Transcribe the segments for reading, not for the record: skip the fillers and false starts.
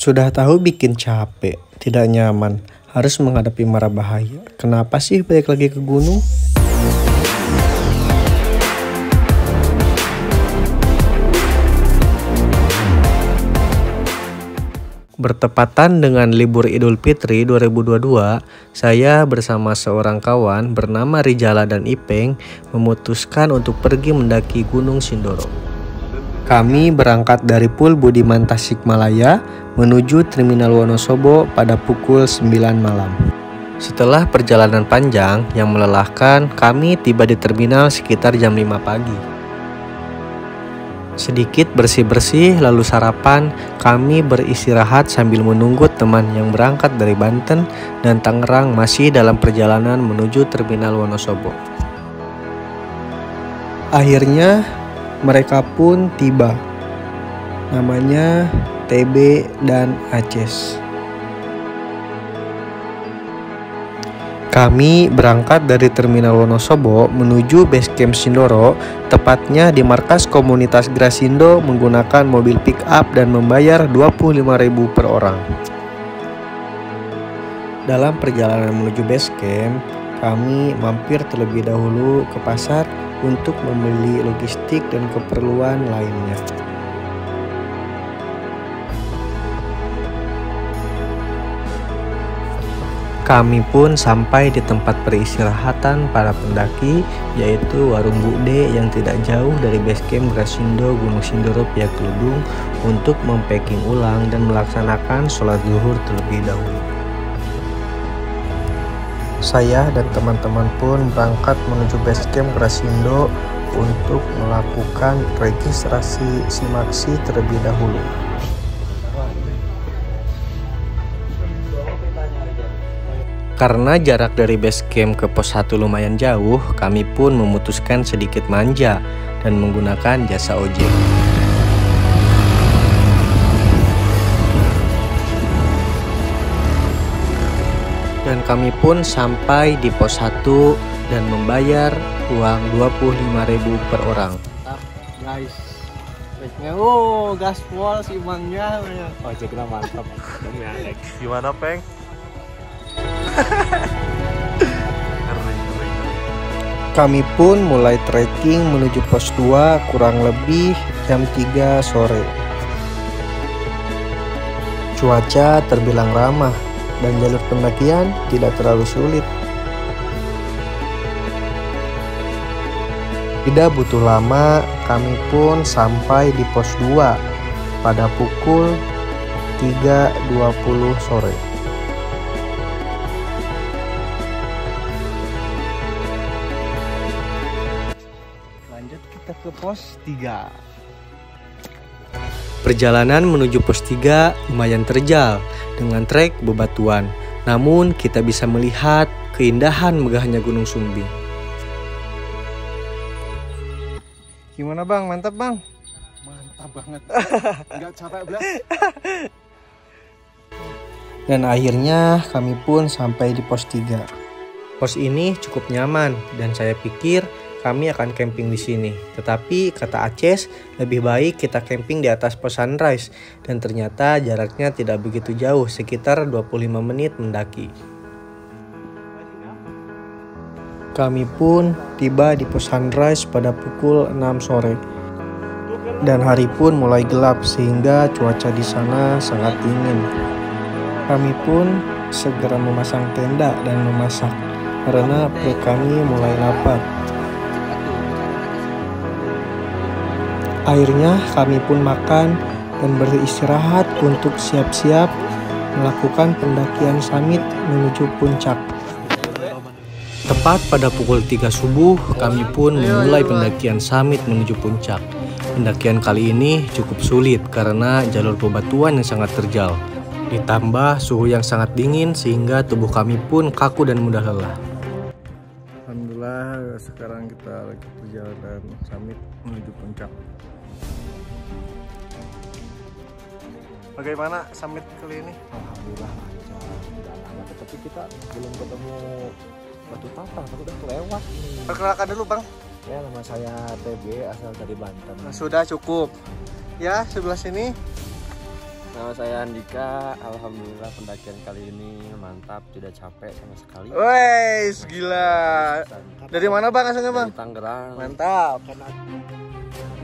Sudah tahu bikin capek, tidak nyaman, harus menghadapi mara bahaya. Kenapa sih balik lagi ke gunung? Bertepatan dengan libur Idul Fitri 2022, saya bersama seorang kawan bernama Rijala dan Ipeng memutuskan untuk pergi mendaki Gunung Sindoro. Kami berangkat dari Pul Budiman Tasikmalaya menuju Terminal Wonosobo pada pukul 9 malam. Setelah perjalanan panjang yang melelahkan, kami tiba di terminal sekitar jam 5 pagi. Sedikit bersih-bersih lalu sarapan, kami beristirahat sambil menunggu teman yang berangkat dari Banten dan Tangerang masih dalam perjalanan menuju Terminal Wonosobo. Akhirnya mereka pun tiba. Namanya TB dan Aces. Kami berangkat dari Terminal Wonosobo menuju base camp Sindoro, tepatnya di markas komunitas Grasindo menggunakan mobil pick up dan membayar 25.000 per orang. Dalam perjalanan menuju base camp, kami mampir terlebih dahulu ke pasar untuk membeli logistik dan keperluan lainnya. Kami pun sampai di tempat peristirahatan para pendaki, yaitu Warung Bude yang tidak jauh dari base camp Grasindo Gunung Sindoro Pia Keludung untuk mempacking ulang dan melaksanakan sholat zuhur terlebih dahulu. Saya dan teman-teman pun berangkat menuju base camp Grasindo untuk melakukan registrasi simaksi terlebih dahulu. Karena jarak dari base camp ke pos 1 lumayan jauh, kami pun memutuskan sedikit manja dan menggunakan jasa ojek. Dan kami pun sampai di pos 1 dan membayar uang 25.000 per orang. Guys, gaspol si Bangnya. Ojeknya mantap. Gimana, Peng? Kami pun mulai trekking menuju pos 2 kurang lebih jam 3 sore. Cuaca terbilang ramah dan jalur pendakian tidak terlalu sulit. Tidak butuh lama, kami pun sampai di pos 2 pada pukul 3.20 sore. Lanjut kita ke pos 3. Perjalanan menuju pos 3 lumayan terjal dengan trek bebatuan. Namun kita bisa melihat keindahan megahnya Gunung Sumbing. Gimana Bang? Mantap Bang? Mantap banget. Enggak capek belas. Dan akhirnya kami pun sampai di pos 3. Pos ini cukup nyaman dan saya pikir kami akan camping di sini. Tetapi kata Aces, lebih baik kita camping di atas pos Sunrise dan ternyata jaraknya tidak begitu jauh, sekitar 25 menit mendaki. Kami pun tiba di pos Sunrise pada pukul 6 sore. Dan hari pun mulai gelap sehingga cuaca di sana sangat dingin. Kami pun segera memasang tenda dan memasak karena perut kami mulai lapar. Akhirnya kami pun makan dan beristirahat untuk siap-siap melakukan pendakian summit menuju puncak. Tepat pada pukul 3 subuh, kami pun memulai pendakian summit menuju puncak. Pendakian kali ini cukup sulit karena jalur bebatuan yang sangat terjal. Ditambah suhu yang sangat dingin sehingga tubuh kami pun kaku dan mudah lelah. Alhamdulillah sekarang kita lagi perjalanan summit menuju puncak. Bagaimana summit kali ini? Alhamdulillah lancar. Tapi kita belum ketemu batu papat, tapi udah kelewat. Perkenalkan dulu Bang. Ya, nama saya TB, asal dari Banten. Sudah cukup. Ya, sebelah sini Nama saya Andika. Alhamdulillah pendakian kali ini mantap, tidak capek sama sekali. Wes, gila. Dari mana bang asalnya bang? Dari Tangerang. Mantap.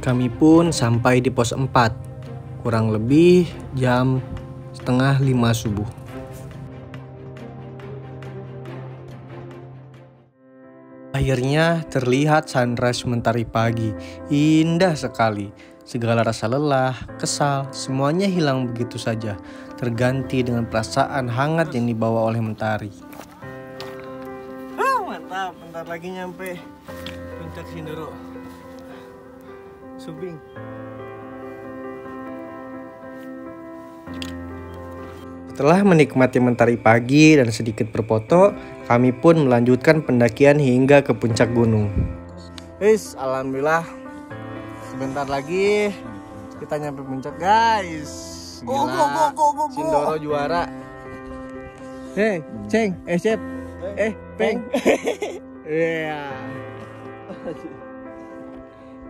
Kami pun sampai di pos 4, kurang lebih jam setengah 5 subuh. Akhirnya terlihat sunrise mentari pagi, indah sekali. Segala rasa lelah, kesal, semuanya hilang begitu saja, terganti dengan perasaan hangat yang dibawa oleh mentari. Mantap, bentar lagi nyampe puncak Sindoro. Subing. Setelah menikmati mentari pagi dan sedikit berfoto, kami pun melanjutkan pendakian hingga ke puncak gunung. Alhamdulillah. Sebentar lagi kita nyampe puncak guys. Gila. Sindoro juara. Hei, Ceng, Cep, Peng. Iya.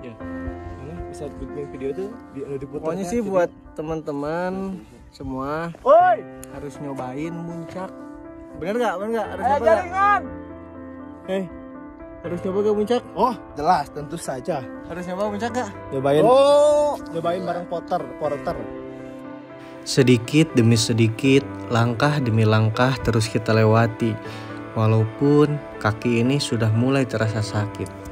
Ya, bisa bikin video tuh Pokoknya sih buat teman-teman semua harus nyobain puncak. Bener nggak? Harus nyoba nggak? Harus coba ke puncak? Oh, jelas, tentu saja. Harus nyoba puncak nggak? Nyobain bareng porter. Sedikit demi sedikit, langkah demi langkah terus kita lewati. Walaupun kaki ini sudah mulai terasa sakit.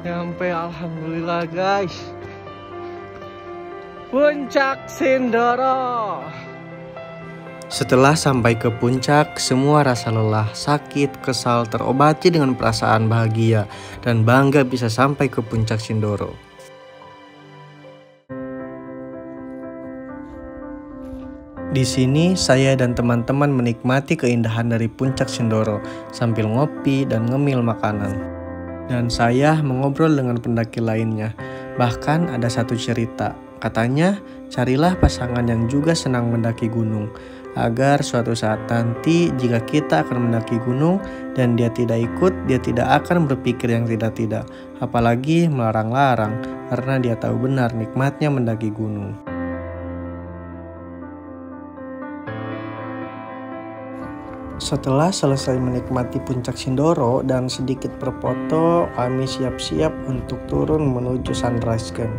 Nyampe alhamdulillah guys. Puncak Sindoro. Setelah sampai ke puncak, semua rasa lelah, sakit, kesal terobati dengan perasaan bahagia dan bangga bisa sampai ke puncak Sindoro. Di sini saya dan teman-teman menikmati keindahan dari puncak Sindoro sambil ngopi dan ngemil makanan. Dan saya mengobrol dengan pendaki lainnya. Bahkan ada satu cerita, katanya carilah pasangan yang juga senang mendaki gunung, agar suatu saat nanti jika kita akan mendaki gunung dan dia tidak ikut, dia tidak akan berpikir yang tidak-tidak, apalagi melarang-larang, karena dia tahu benar nikmatnya mendaki gunung. Setelah selesai menikmati puncak Sindoro dan sedikit berfoto, kami siap-siap untuk turun menuju sunrise camp.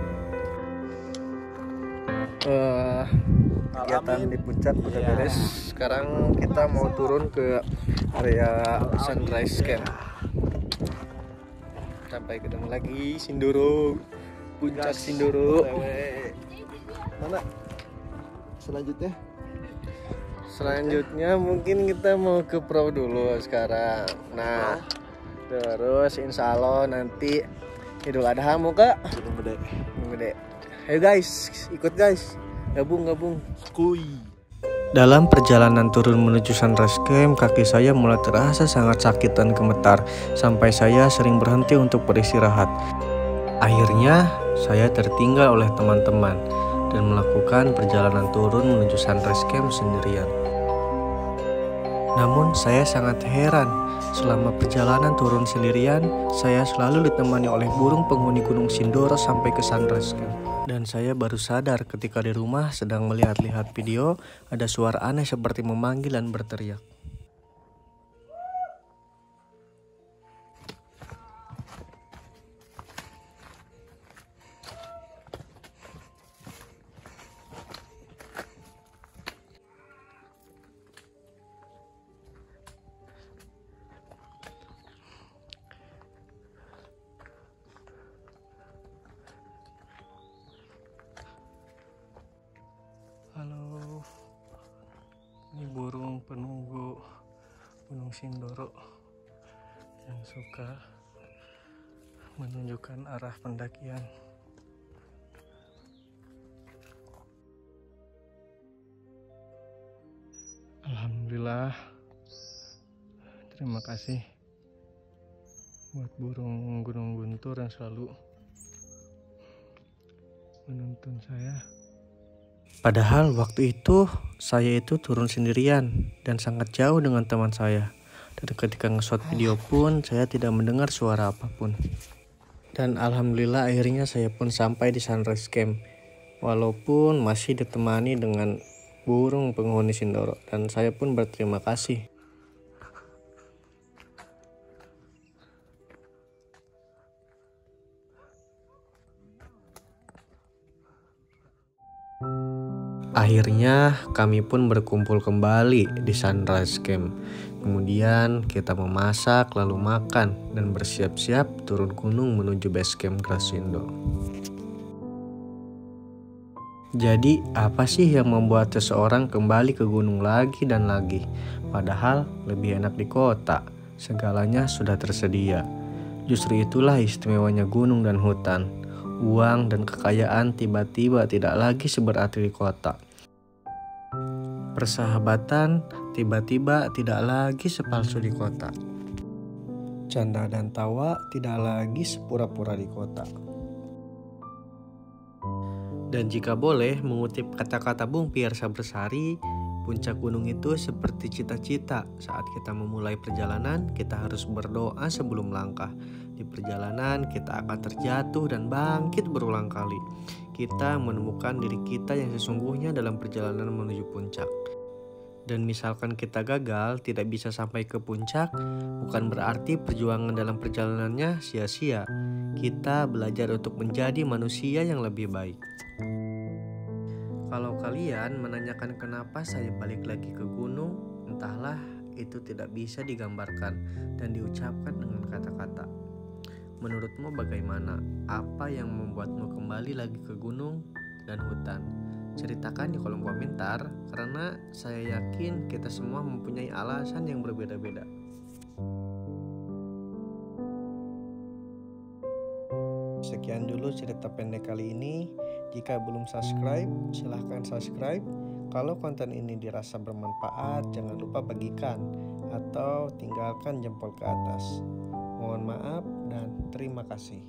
Kegiatan di puncak udah beres. Sekarang kita mau turun ke area sunrise camp. Sampai ketemu lagi Sindoro, puncak Sindoro. Mana selanjutnya? Selanjutnya mungkin kita mau ke perahu dulu sekarang. Nah, terus insya Allah nanti Idul Adha mau ke Gunung Gede. Ayo guys, ikut guys, gabung. Kuy. Dalam perjalanan turun menuju sunrise camp, kaki saya mulai terasa sangat sakit dan gemetar, sampai saya sering berhenti untuk beristirahat. Akhirnya, saya tertinggal oleh teman-teman dan melakukan perjalanan turun menuju sunrise camp sendirian. Namun saya sangat heran, selama perjalanan turun sendirian, saya selalu ditemani oleh burung penghuni Gunung Sindoro sampai ke sunrise camp. Dan saya baru sadar ketika di rumah sedang melihat-lihat video, ada suara aneh seperti memanggil dan berteriak. Halo, ini burung penunggu Gunung Sindoro yang suka menunjukkan arah pendakian. Alhamdulillah, terima kasih buat burung Gunung Guntur yang selalu menuntun saya. Padahal waktu itu saya turun sendirian dan sangat jauh dengan teman saya. Dan ketika nge-shot video pun saya tidak mendengar suara apapun. Dan alhamdulillah akhirnya saya pun sampai di sunrise camp. Walaupun masih ditemani dengan burung penghuni Sindoro, dan saya pun berterima kasih. Akhirnya kami pun berkumpul kembali di sunrise camp. Kemudian kita memasak lalu makan dan bersiap-siap turun gunung menuju base camp Grasindo. Jadi apa sih yang membuat seseorang kembali ke gunung lagi dan lagi? Padahal lebih enak di kota, segalanya sudah tersedia. Justru itulah istimewanya gunung dan hutan. Uang dan kekayaan tiba-tiba tidak lagi seberarti di kota. Persahabatan tiba-tiba tidak lagi sepalsu di kota. Canda dan tawa tidak lagi sepura-pura di kota. Dan jika boleh mengutip kata-kata Bung Piersa Bersari, puncak gunung itu seperti cita-cita. Saat kita memulai perjalanan, kita harus berdoa sebelum langkah. Di perjalanan kita akan terjatuh dan bangkit berulang kali. Kita menemukan diri kita yang sesungguhnya dalam perjalanan menuju puncak. Dan misalkan kita gagal, tidak bisa sampai ke puncak, bukan berarti perjuangan dalam perjalanannya sia-sia. Kita belajar untuk menjadi manusia yang lebih baik. Kalau kalian menanyakan kenapa saya balik lagi ke gunung, entahlah, itu tidak bisa digambarkan dan diucapkan dengan kata-kata. Menurutmu bagaimana? Apa yang membuatmu kembali lagi ke gunung dan hutan? Ceritakan di kolom komentar, karena saya yakin kita semua mempunyai alasan yang berbeda-beda. Sekian dulu cerita pendek kali ini. Jika belum subscribe, silahkan subscribe. Kalau konten ini dirasa bermanfaat, jangan lupa bagikan atau tinggalkan jempol ke atas. Mohon maaf dan terima kasih.